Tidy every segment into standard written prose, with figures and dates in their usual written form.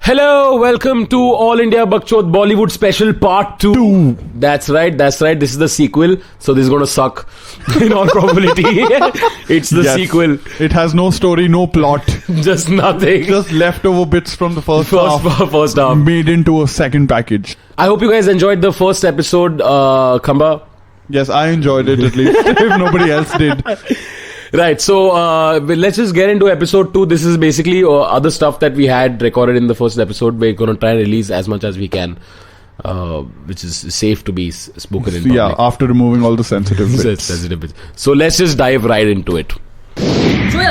Hello, welcome to All India Bakchod Bollywood Special Part 2. That's right. This is the sequel, so this is going to suck in all probability. It's the sequel. It has no story, no plot. Just nothing. Just leftover bits from the first First half. made into a second package. I hope you guys enjoyed the first episode, Khamba. Yes, I enjoyed it at least, if nobody else did. Right, so let's just get into episode 2. This is basically other stuff that we had recorded in the first episode. We're going to try and release as much as we can, which is safe to be spoken in public. Yeah, after removing all the sensitive bits. Sensitive bits. So let's just dive right into it.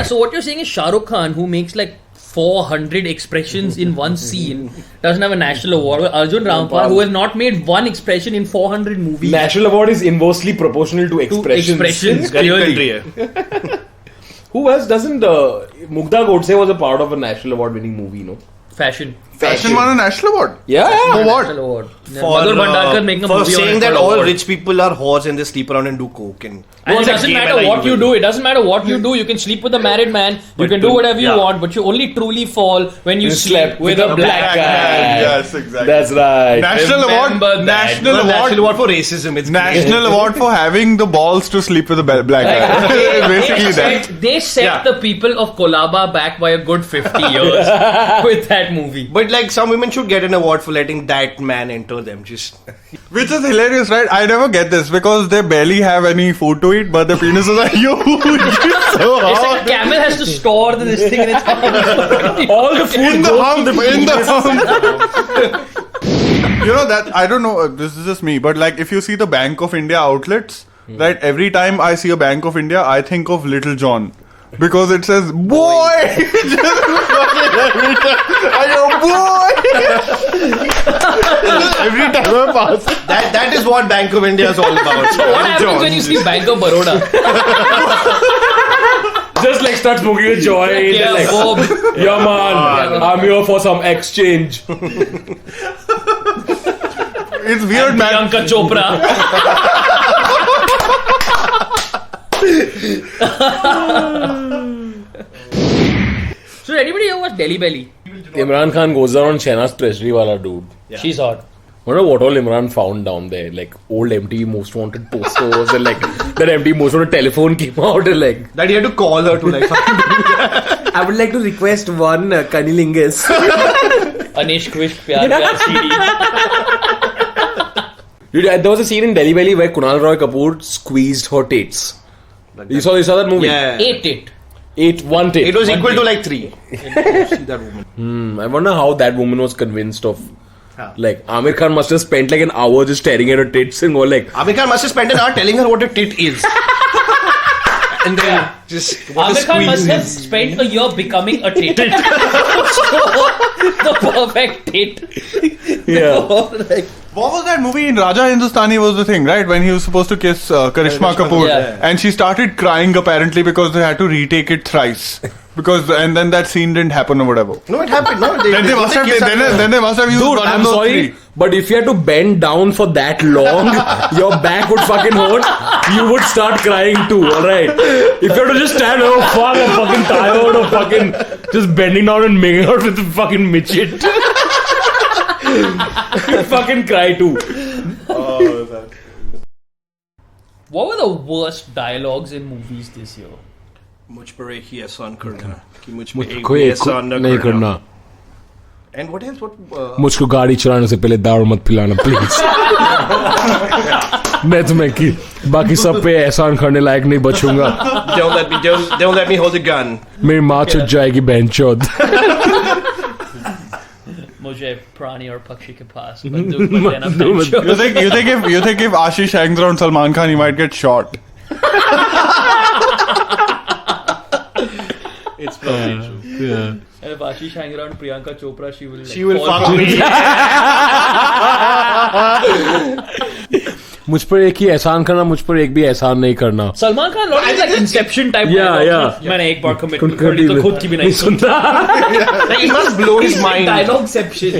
So what you're saying is Shah Rukh Khan, who makes like 400 expressions in one scene, doesn't have a national award. Arjun Rampal, who has not made one expression in 400 movies. National award is inversely proportional to expressions. Clearly. Who else doesn't? Mugdha Godse was a part of a national award winning movie, no? Fashion won a national award? Yeah. For what? National award. For, Madhur Bhandarkar making a for movie saying on that it, all award. rich people are whores and they sleep around and do coke. And What's it that doesn't gay matter man what evil? you do. It doesn't matter what you do. You can sleep with a married man. You can do whatever you want, but you only truly fall when you sleep with a black guy. Yes, exactly. That's right. National Remember award. that. National National award. award for racism. It's National award for having the balls to sleep with a black guy. Basically that. They set the people of Kolaba back by a good 50 years with that movie. But like some women should get an award for letting that man enter them. Just Which is hilarious, right? I never get this because they barely have any food to eat, but the penises are huge. So It's how? like a camel has to store this thing in its arms. All the food In the goes hump, to the in the hump. You know that, I don't know, this is just me, but like if you see the Bank of India outlets, right, every time I see a Bank of India, I think of Little John. Because it says, boy! Just every time I go, boy! Every time I pass. that is what Bank of India is all about. So what happens when you see Bank of Baroda? just like start smoking a joint. Yeah, Like, Bob. yeah, man, I'm here for some exchange. It's weird, man. Priyanka Chopra. So did anybody here watch Delhi Belly? Imran Khan goes around Shehnaaz Treasury wala dude. She's hot. Wonder what all Imran found down there. Like old MTV Most Wanted posters and like that MTV Most Wanted telephone came out and like. That he had to call her to like I would like to request one Cunnilingus. Anish Kush Pyar Pyar CD. Dude, there was a scene in Delhi Belly where Kunal Roy Kapoor squeezed her tits. You saw that movie? yeah. Ate it. One tit. It was equal to like 3. See that woman. I wonder how that woman was convinced of. Like Amir Khan must have spent like an hour just staring at her tits and go like. Amir Khan must have spent an hour telling her what a tit is. And then just Amir Khan must have spent a year becoming a tit. The perfect tit. Yeah. What was that movie in Raja Hindustani was the thing, right? When he was supposed to kiss Karishma Kapoor. Yeah. And she started crying apparently because they had to retake it thrice. And then that scene didn't happen or whatever. No, it happened. No, Then they must have used Dude, one I'm of those sorry, three. but if you had to bend down for that long, your back would fucking hurt. You would start crying too, alright? If you had to just stand, oh fuck, I'm fucking tired of fucking just bending down and making out with the fucking midget. You'd fucking cry too. What were the worst dialogues in movies this year? मुझ पर एक ही एहसान करना कि मुझ पे एक कोई भी एहसान नहीं करना. And what else? मुझको गाड़ी चलाने से पहले दारू मत पिलाना प्लीज. मैं तुम्हें की बाकी सब पे एहसान करने लायक नहीं बचूंगा. Don't let me hold a gun. मेरी माँ चुट जाएगी बहनचोद. मुझे प्राणी और पक्षी के पास बंदूक मत देना बहनचोद. You think if Ashish hangs around Salman Khan, he might get shot? It's probably true. Yeah. And if Ashish hang around Priyanka Chopra, she will. She will fall fuck for me. it. मुझ पर एक ही एहसान करना, मुझ पर एक भी एहसान नहीं करना. Salman Khan, lot of like Inception type. Yeah, dialogues. yeah. मैंने एक बार commitment कर ली तो खुद की भी नहीं सुनता. Like, it must blow his mind. Dialogueception.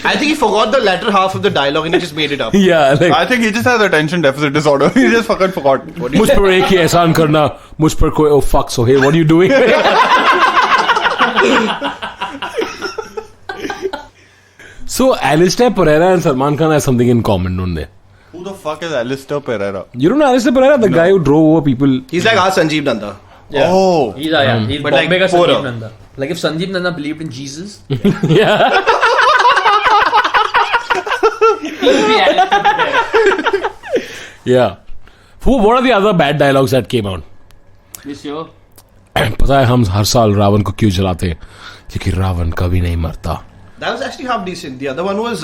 I think he forgot the latter half of the dialogue and he just made it up. Yeah, like, I think he just has attention deficit disorder. He just fucking forgot. मुझ पर एक ही एहसान करना, मुझ पर कोई. Oh fuck, Sohail, what are you doing? So Alistair Pereira and Salman Khan have something in common, don't they? Who the fuck is Alistair Pereira? You don't know Alistair Pereira, the guy who drove over people. He's like our Sanjeev Nanda. Yeah. Oh. He's he's But Bombay like ka poorer. Sanjeev Nanda. Like if Sanjeev Nanda believed in Jesus, Yeah. he'd be Alistair Pereira. Yeah. What are the other bad dialogues that came out? This year. पता है हम हर साल रावण को क्यों जलाते हैं? क्योंकि रावण कभी नहीं मरता. That was actually half decent. The other one was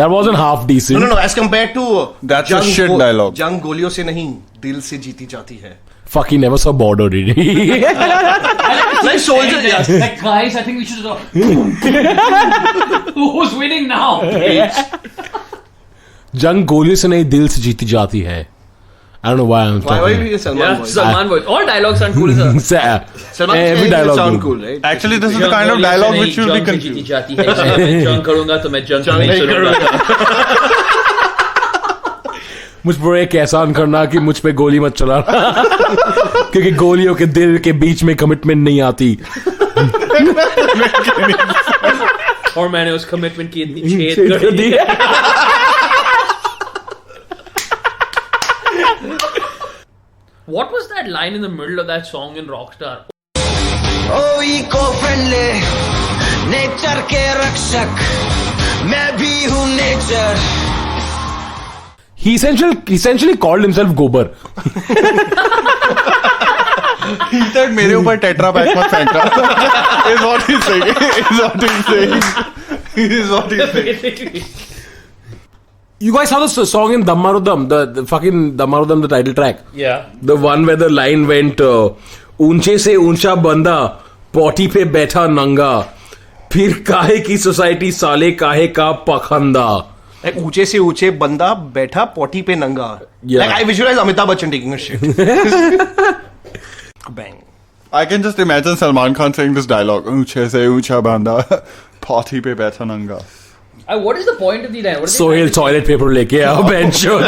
That wasn't half decent. no. As compared to That's a shit dialogue. जंग गोलियों से नहीं, दिल से जीती जाती है. Fuck, he never saw border, did he? Like soldier. Yeah. Like guys, I think we should. Who's winning now? जंग गोलियों से नहीं दिल से जीती जाती है. I don't know why I'm Why talking. are you Salman Yeah, voice? Salman voice. All dialogues sound cool as hell. Salman Every dialogue sound good. cool, right? Actually, this is the kind of dialogue which you'll be जंग से जीती confused. जाती है. मैं जंग करूंगा तो मैं जंग नहीं नहीं करूंगा. मुझ पर एक एहसान करना कि मुझ पे गोली मत चलाना. क्योंकि गोलियों के दिल के बीच में कमिटमेंट नहीं आती. और मैंने उस कमिटमेंट की इतनी छेद कर दी. What was that line in the middle of that song in Rockstar? Oh eco friendly nature के रक्षक मैं भी हूँ nature. He essentially called himself Gobar. He said, मेरे ऊपर टेट्रा पैक मत फेंकना. Is what he's saying. Is what he's saying. Is what he's saying. You guys saw the song in Dammarudam, the fucking Dammarudam, the title track. Yeah. The one where the line went, ऊंचे से ऊंचा बंदा, potty पे बैठा नंगा, फिर काहे की सोसाइटी साले काहे का पखंदा. Like ऊंचे से ऊंचे बंदा बैठा पोटी पे नंगा. Yeah. Like I visualize Amitabh Bachchan taking a shit. Bang. I can just imagine Salman Khan saying this dialogue. ऊंचे से ऊंचा बंदा, पॉटी पे बैठा नंगा. What is the point of the line? What is Sohail toilet paper लेके आओ bench should.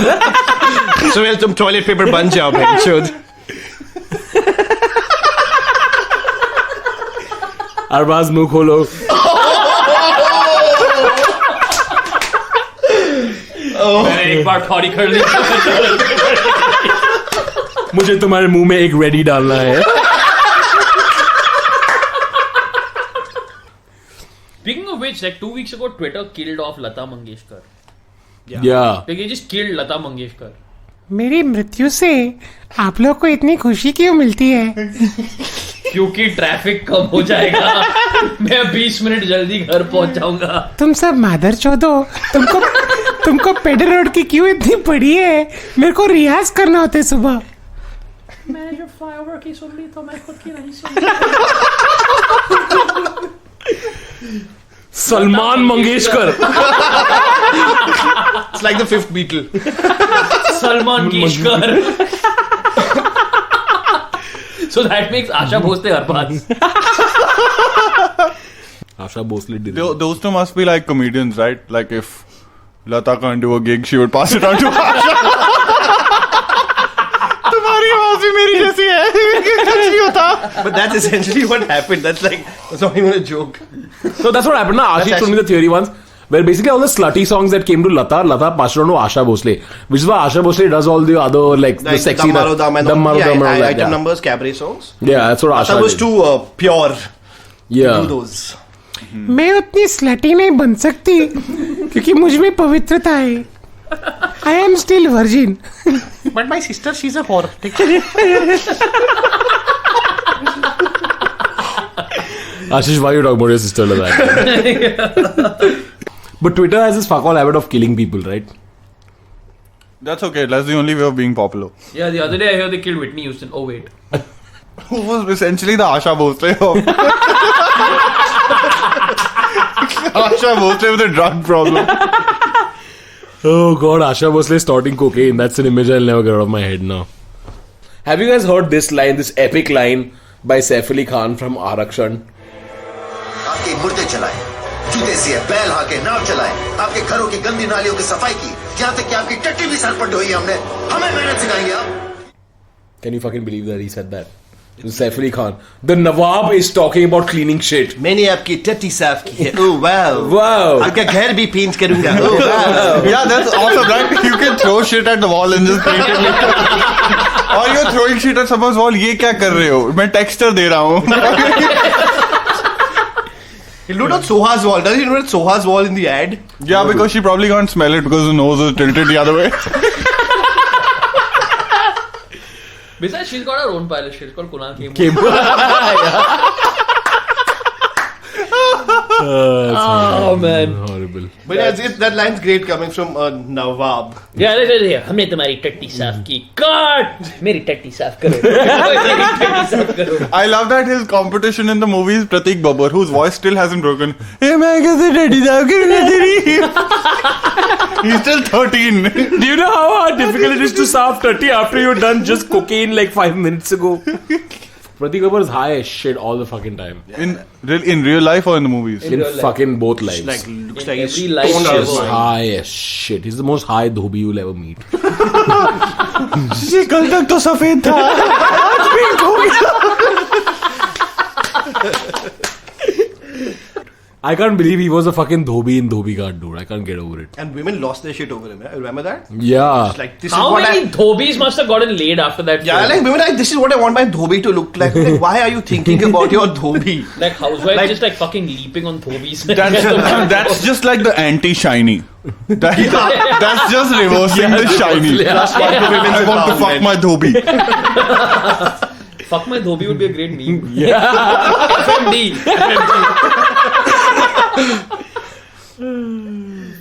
So well, तुम toilet paper बन जाओ बेंचोद. अरबाज मुंह खोलो. मैंने एक बार थॉरी कर ली. मुझे तुम्हारे मुंह में एक रेडी डालना है. Speaking of which, like 2 weeks ago, Twitter killed off Lata Mangeshkar. Yeah. Like they just killed Lata Mangeshkar. मेरी मृत्यु से आप लोग को इतनी खुशी क्यों मिलती है? क्योंकि ट्रैफिक कम हो जाएगा. मैं 20 मिनट जल्दी घर पहुंच जाऊंगा. तुम सब मादर चौधो, तुमको पेडर रोड की क्यों इतनी पड़ी है? मेरे को रियाज करना होता है सुबह. मैंने जब फ्लाईओवर की सुन ली तो मैं खुद की नहीं सुन. Salman Mangeshkar. It's like the fifth Beatle. Salman Keshkar. So that makes Asha Bhosle Arbaaz. Asha Bhosle did it. Those two must be like comedians, right? Like if Lata can't do a gig, she would pass it on to Asha. तुम्हारी आवाज भी मेरी जैसी है. कुछ नहीं होता. But that's essentially what happened. That's not even a joke. So that's what happened. Ashish That's told me the theory once. Where basically all the slutty songs that came to Lata passed on to Asha Bhosle. Which is why Asha Bhosle does all the other like the sexy Dammarudam and Dammarudam and all that. item Yeah. numbers, cabaret songs. Yeah, that's what Asha That was did. too pure to Yeah. do those. मैं उतनी slutty नहीं बन सकती क्योंकि मुझ में पवित्रता है. I am still virgin. But my sister, she's a whore. Ashish, why are you talking about your sister like that? But Twitter has this fuck all habit of killing people, right? That's okay. That's the only way of being popular. Yeah, the other day I heard they killed Whitney Houston. Oh wait. Who was essentially the Asha Bhosle of Asha Bhosle with a drug problem. Oh god, Asha Bhosle snorting cocaine. That's an image I'll never get out of my head now. Have you guys heard this line, this epic line by Saif Ali Khan from Arakshan? आपके मुर्दे चलाए, जूते से बैल हाके, नाव चलाए, आपके घरों की गंदी नालियों की सफाई की, यहाँ तक कि आपकी टट्टी भी सर पर ढोई हमने, हमें मेहनत सिखाएंगे आप. Can you fucking believe that he said that? Saif Ali Khan. The Nawab is talking about cleaning shit. मैंने आपकी टट्टी साफ की है. Oh wow. Wow. आपका घर भी पेंट करूंगा. Oh wow. Yeah, that's awesome, right? You can throw shit at the wall and just paint it later. Or you're throwing shit at someone's wall. ये क्या कर रहे हो? मैं texture दे रहा हूँ. He looked at Soha's wall. Does he look at Soha's wall in the ad? Yeah, because she probably can't smell it because the nose is tilted the other way. Besides, she's got her own pilot shit. It's called Kunal Khemur. Oh man. Horrible. But yeah, that line's great coming from Nawab. Yeah, हमने तुम्हारी टट्टी साफ की. God, मेरी टट्टी साफ करो. मेरी टट्टी साफ करो. I love that his competition in the movie is Pratik Babbar, whose voice still hasn't broken. Hey, मैं कैसे ready था? He's still 13. Do you know how difficult it is to serve 30 after you've done just cocaine like 5 minutes ago? Pratik Babbar is high as shit all the fucking time. In real life or in the movies? In real life. fucking both lives. Like looks In like he's every life stoned out of his show. mind. High as shit. He's the most high dhobi you'll ever meet. कल तक तो सफेद था. आज pink हो गया. I can't believe he was a fucking dhobi in Dhobi Ghat, dude. I can't get over it. And women lost their shit over him. Yeah? Remember that? Yeah. It's like this How is what many dhobis must have gotten laid after that? Yeah, film? like women like this is what I want my dhobi to look like. Like, why are you thinking about your dhobi? Like housewives Like- just like fucking leaping on dhobis. That's just like the anti-shiny. That's just reversing the shiny. That's why the women's I want to fuck my dhobi. Fuck my dhobi would be a great meme. Yeah. FMD.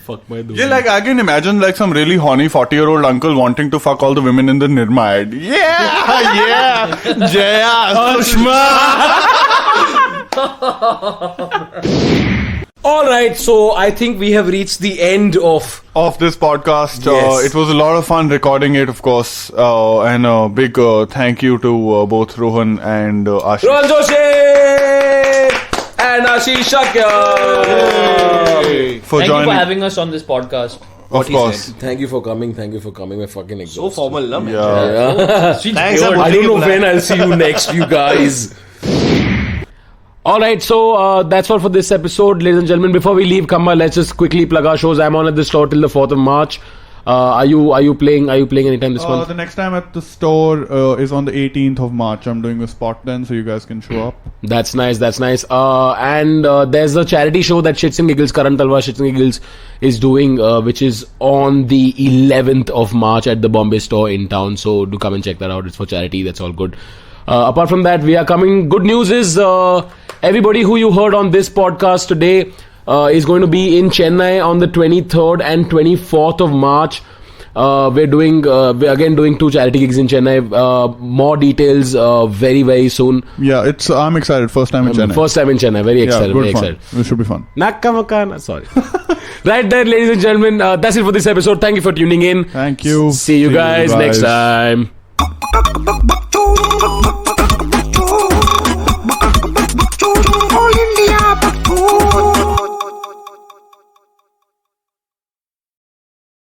Fuck my dhobi. Yeah, like I can imagine like some really horny 40-year-old uncle wanting to fuck all the women in the Nirma ad. Yeah, Jaya, Sushma. Alright, so I think we have reached the end of Of this podcast. Yes. It was a lot of fun recording it, of course. And a big thank you to both Rohan and Ashish. Rohan Joshi and Ashish Shakya. For Thank you joining. for having us on this podcast. Of course. Thank you for coming. We're fucking exhausted. So formal, no? Yeah. Thanks, I don't know when I'll see you next, you guys. Alright, so that's all for this episode, ladies and gentlemen. Before we leave, Kamba, let's just quickly plug our shows. I'm on at the store till the 4th of March. Are you playing anytime this month? The next time at the store is on the 18th of March. I'm doing a spot then, so you guys can show up. That's nice. And there's a charity show that Shits and Giggles, Karan Talwar Shits and Giggles is doing, which is on the 11th of March at the Bombay store in town. So do come and check that out. It's for charity. That's all good. Apart from that, we are coming. Good news is everybody who you heard on this podcast today is going to be in Chennai on the 23rd and 24th of March. We're again doing 2 charity gigs in Chennai. More details very, very soon. Yeah, I'm excited. First time in Chennai. First time in Chennai. Very excited. good Very fun. excited. This should be fun. Nakamakana. Sorry. Right there, ladies and gentlemen. That's it for this episode. Thank you for tuning in. Thank you. See you guys next time.